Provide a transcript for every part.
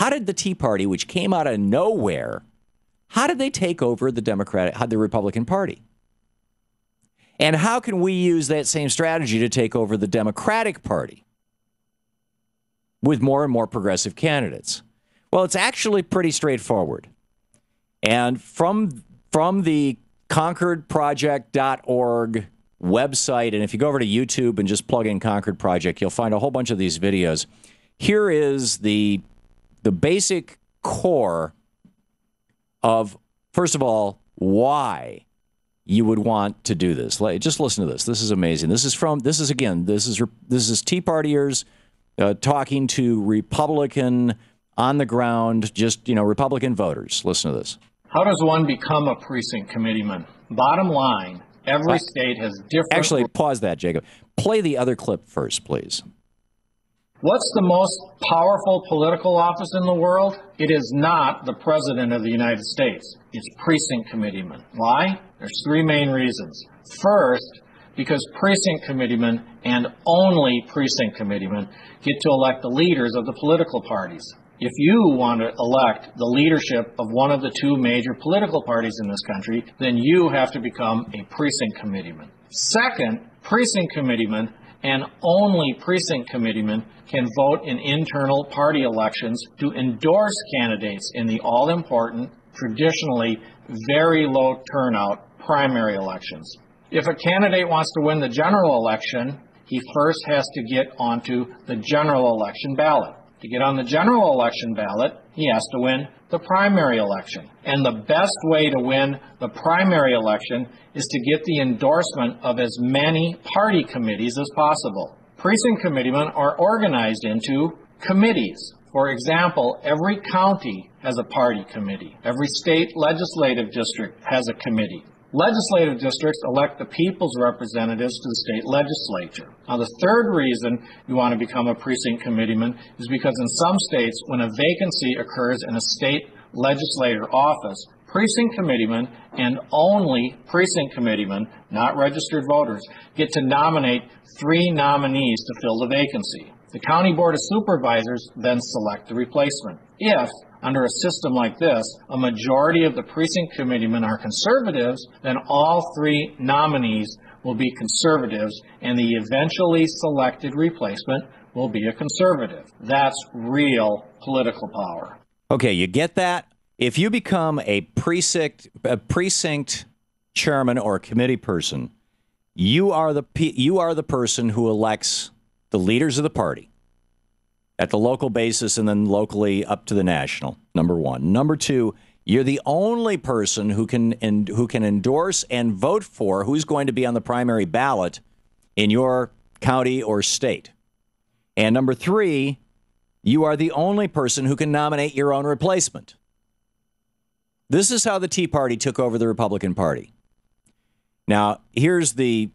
How did the Tea Party, which came out of nowhere, how did they take over the Republican Party? And how can we use that same strategy to take over the Democratic Party with more and more progressive candidates? Well, it's actually pretty straightforward. And from the concordproject.org website, and if you go over to YouTube and just plug in Concord Project, you'll find a whole bunch of these videos. Here is the basic core of, first of all, why you would want to do this. Just listen to this. This is amazing. This is Tea Partiers talking to Republican on the ground, Republican voters. Listen to this. How does one become a precinct committeeman? Bottom line, every state has different... Actually, pause that, Jacob. Play the other clip first, please. What's the most powerful political office in the world? It is not the President of the United States. It's precinct committeeman. Why? There's three main reasons. First, because precinct committeemen and only precinct committeemen get to elect the leaders of the political parties. If you want to elect the leadership of one of the two major political parties in this country, then you have to become a precinct committeeman. Second, precinct committeemen and only precinct committeemen can vote in internal party elections to endorse candidates in the all-important, traditionally very low turnout primary elections. If a candidate wants to win the general election, he first has to get onto the general election ballot. To get on the general election ballot, he has to win the primary election. And the best way to win the primary election is to get the endorsement of as many party committees as possible. Precinct committeemen are organized into committees. For example, every county has a party committee. Every state legislative district has a committee. Legislative districts elect the people's representatives to the state legislature. Now, the third reason you want to become a precinct committeeman is because in some states, when a vacancy occurs in a state legislator office, precinct committeemen and only precinct committeemen, not registered voters, get to nominate 3 nominees to fill the vacancy. The County Board of Supervisors then select the replacement. If, under a system like this, a majority of the precinct committeemen are conservatives, then all 3 nominees will be conservatives, and the eventually selected replacement will be a conservative. That's real political power. Okay, you get that? If you become a precinct chairman or a committee person, you are the person who elects the leaders of the party at the local basis and then locally up to the national, number one. Number two, you're the only person who can endorse and vote for who's going to be on the primary ballot in your county or state. And number three, you are the only person who can nominate your own replacement. This is how the Tea Party took over the Republican Party. Now, here's the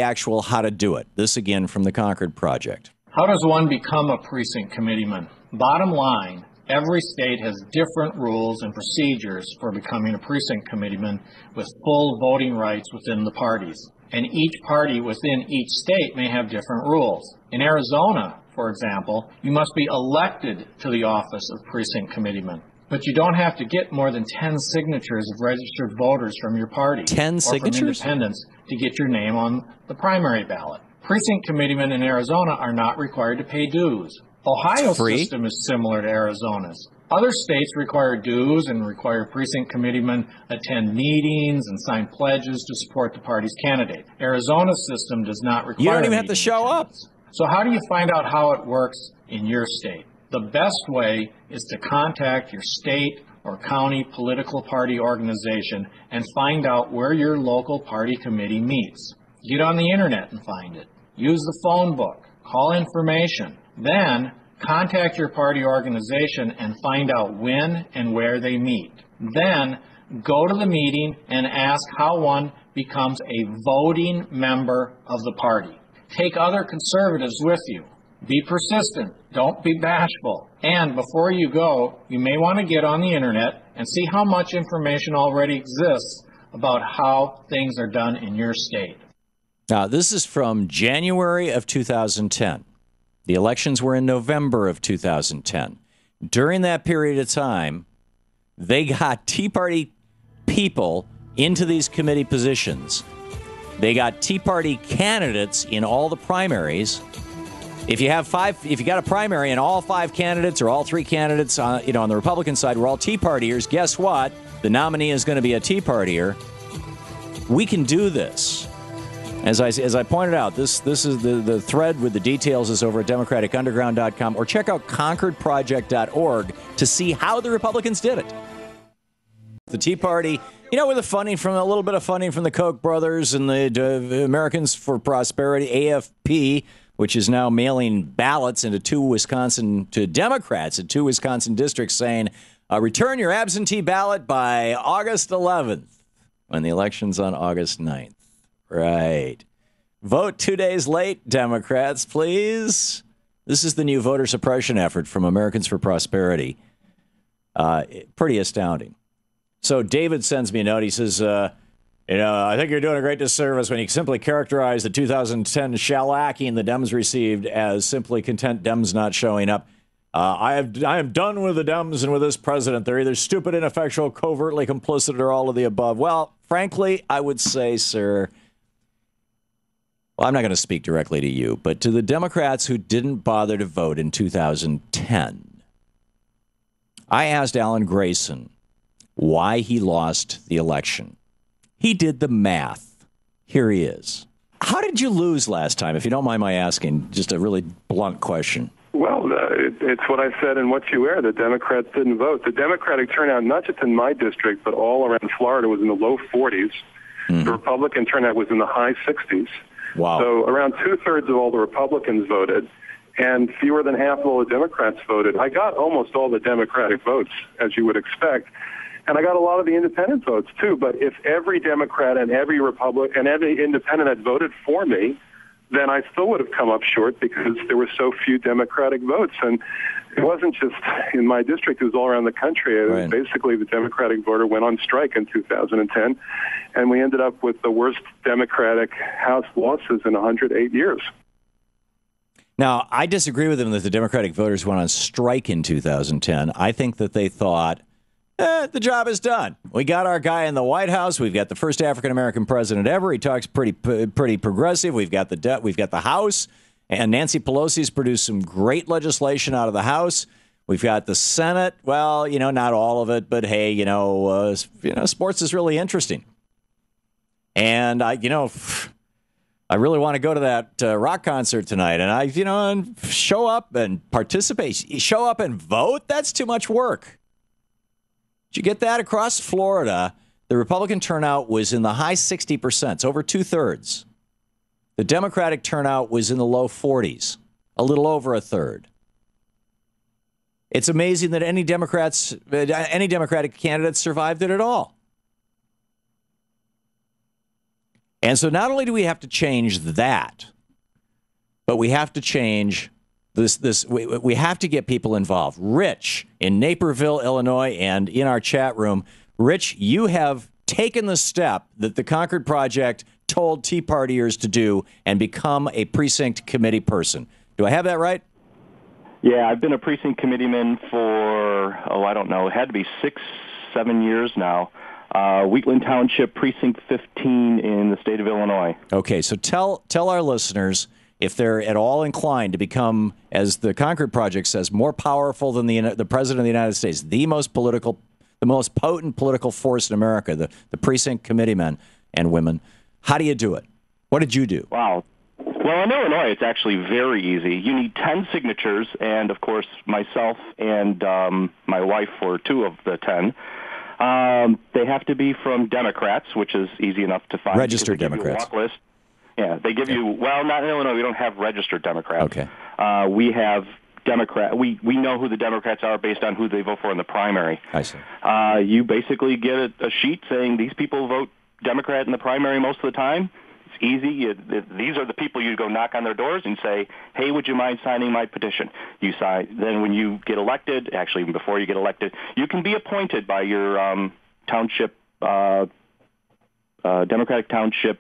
actual how to do it. This again from the Concord Project. How does one become a precinct committeeman? Bottom line, every state has different rules and procedures for becoming a precinct committeeman with full voting rights within the parties. And each party within each state may have different rules. In Arizona, for example, you must be elected to the office of precinct committeeman. But you don't have to get more than 10 signatures of registered voters from your party 10 signatures? Or from independents to get your name on the primary ballot. Precinct committeemen in Arizona are not required to pay dues. Ohio's system is similar to Arizona's. Other states require dues and require precinct committeemen attend meetings and sign pledges to support the party's candidate. Arizona's system does not require. You don't even have to show up. So how do you find out how it works in your state? The best way is to contact your state or county political party organization and find out where your local party committee meets. Get on the internet and find it. Use the phone book. Call information. Then contact your party organization and find out when and where they meet. Then go to the meeting and ask how one becomes a voting member of the party. Take other conservatives with you. Be persistent. Don't be bashful. And before you go, you may want to get on the internet and see how much information already exists about how things are done in your state. Now, this is from January of 2010. The elections were in November of 2010. During that period of time, they got Tea Party people into these committee positions. They got Tea Party candidates in all the primaries. If you got a primary and all 5 candidates or all 3 candidates, on the Republican side were all Tea Partiers, guess what? The nominee is going to be a Tea Partier. We can do this. As I pointed out, this is the thread with the details is over at democraticunderground.com, or check out concordproject.org to see how the Republicans did it. The Tea Party, with a little bit of funding from the Koch brothers and the Americans for Prosperity, AFP, which is now mailing ballots into 2 Wisconsin districts saying, return your absentee ballot by August 11th, when the election's on August 9th. Right. Vote 2 days late, Democrats, please. This is the new voter suppression effort from Americans for Prosperity. Pretty astounding. So David sends me a note. He says, I think you're doing a great disservice when you simply characterize the 2010 shellacking the Dems received as simply content Dems not showing up. I am done with the Dems and with this president. They're either stupid, ineffectual, covertly complicit, or all of the above. Well, frankly, I would say, sir, I'm not going to speak directly to you, but to the Democrats who didn't bother to vote in 2010, I asked Alan Grayson why he lost the election. He did the math. Here he is. How did you lose last time, if you don't mind my asking? Just a really blunt question. Well, it's what I said in What You Air. The Democrats didn't vote. The Democratic turnout, not just in my district, but all around Florida, was in the low 40s. Mm-hmm. The Republican turnout was in the high 60s. Wow. So around 2/3 of all the Republicans voted, and fewer than half of all the Democrats voted. I got almost all the Democratic votes, as you would expect. And I got a lot of the independent votes, too. But if every Democrat and every Republican and every independent had voted for me, then I still would have come up short because there were so few Democratic votes. And it wasn't just in my district. It was all around the country. Right. Basically, the Democratic voter went on strike in 2010, and we ended up with the worst Democratic House losses in 108 years. Now, I disagree with them that the Democratic voters went on strike in 2010. I think that they thought, the job is done. We got our guy in the White House. We've got the first African-American president ever. He talks pretty progressive. We've got the House, and Nancy Pelosi's produced some great legislation out of the House. We've got the Senate. Well, not all of it, but hey, sports is really interesting. And I really want to go to that rock concert tonight, and and show up and participate. Show up and vote. That's too much work. Did you get that? Across Florida, the Republican turnout was in the high 60%, it's over 2/3. The Democratic turnout was in the low 40s, a little over 1/3. It's amazing that any Democratic candidates survived it at all. And so not only do we have to change that, but we have to change we have to get people involved. Rich in Naperville, Illinois, and in our chat room. Rich, you have taken the step that the Concord Project told Tea Partiers to do and become a precinct committee person. Do I have that right? Yeah, I've been a precinct committeeman for, it had to be 6-7 years now. Wheatland Township, Precinct 15 in the state of Illinois. Okay, so tell our listeners, if they're at all inclined to become, as the Concord Project says, more powerful than the President of the United States, the most potent political force in America, the precinct committeemen and women, how do you do it? What did you do? Wow. Well, in Illinois, it's actually very easy. You need 10 signatures, and, of course, myself and my wife were 2 of the 10. They have to be from Democrats, which is easy enough to find. Registered Democrats. Walk list. Yeah, they give you, well, not in Illinois, we don't have registered Democrats. Okay. We have Democrat. We know who the Democrats are based on who they vote for in the primary. I see. You basically get a sheet saying these people vote Democrat in the primary most of the time. It's easy. These are the people you go knock on their doors and say, hey, would you mind signing my petition? You sign. Then when you get elected, actually even before you get elected, you can be appointed by your township, Democratic township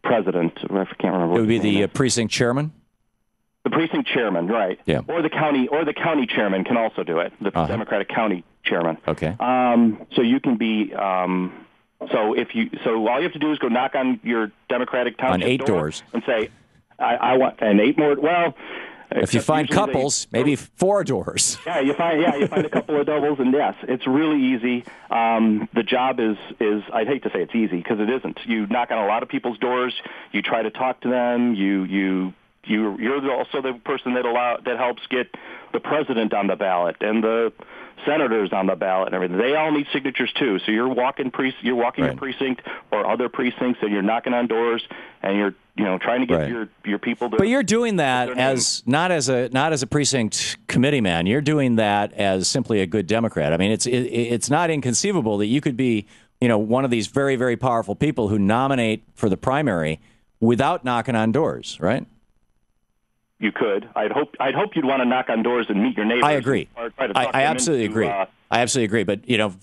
president. I can't remember. It would be the precinct chairman? The precinct chairman, right? Yeah. Or the county chairman can also do it. The Democratic county chairman. Okay. So you can be. So all you have to do is go knock on your Democratic township on 8 door doors and say, I want 8 more. Well, if you find couples, maybe 4 doors. Yeah, you find a couple of doubles, and yes, it's really easy. The job is I'd hate to say it's easy because it isn't. You knock on a lot of people's doors. You try to talk to them. You're also the person that helps get the president on the ballot and the senators on the ballot and everything. They all need signatures too. So you're walking your precinct or other precincts, and you're knocking on doors, and you're trying to get your people to. But you're doing that as not as a precinct committee man. You're doing that as simply a good Democrat. I mean, it's not inconceivable that you could be one of these very, very powerful people who nominate for the primary without knocking on doors, right? You could. I'd hope you'd want to knock on doors and meet your neighbors. I agree. I absolutely agree. I absolutely agree. But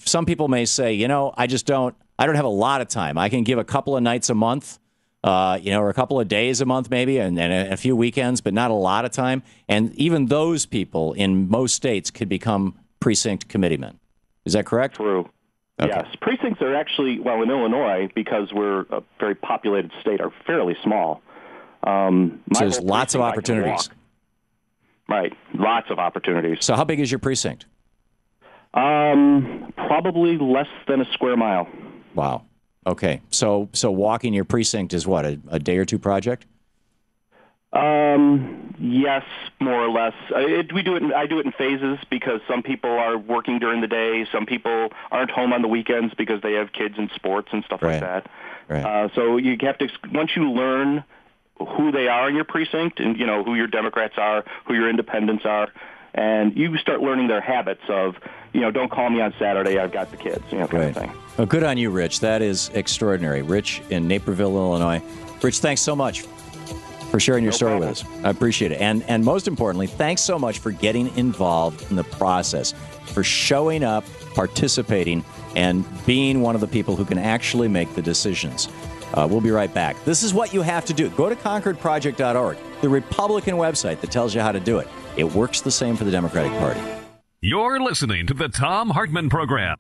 some people may say, I don't have a lot of time. I can give a couple of nights a month, or a couple of days a month maybe, and a few weekends, but not a lot of time. And even those people in most states could become precinct committeemen. Is that correct? True. Okay. Yes. Precincts are actually, well, in Illinois, because we're a very populated state, are fairly small. So there's lots of opportunities. Right, lots of opportunities. So how big is your precinct? Probably less than a square mile. Wow. Okay. So walking your precinct is what, a day or two project? Yes, more or less. I do it in phases because some people are working during the day. Some people aren't home on the weekends because they have kids in sports and stuff like that. Right. So you have to, once you learn who they are in your precinct and, who your Democrats are, who your independents are, and you start learning their habits of, don't call me on Saturday, I've got the kids, kind of thing. Well, good on you, Rich. That is extraordinary. Rich in Naperville, Illinois. Rich, thanks so much for sharing your story with us. I appreciate it. And most importantly, thanks so much for getting involved in the process, for showing up, participating, and being one of the people who can actually make the decisions. We'll be right back. This is what you have to do. Go to concordproject.org, the Republican website that tells you how to do it. It works the same for the Democratic Party. You're listening to the Thom Hartmann Program.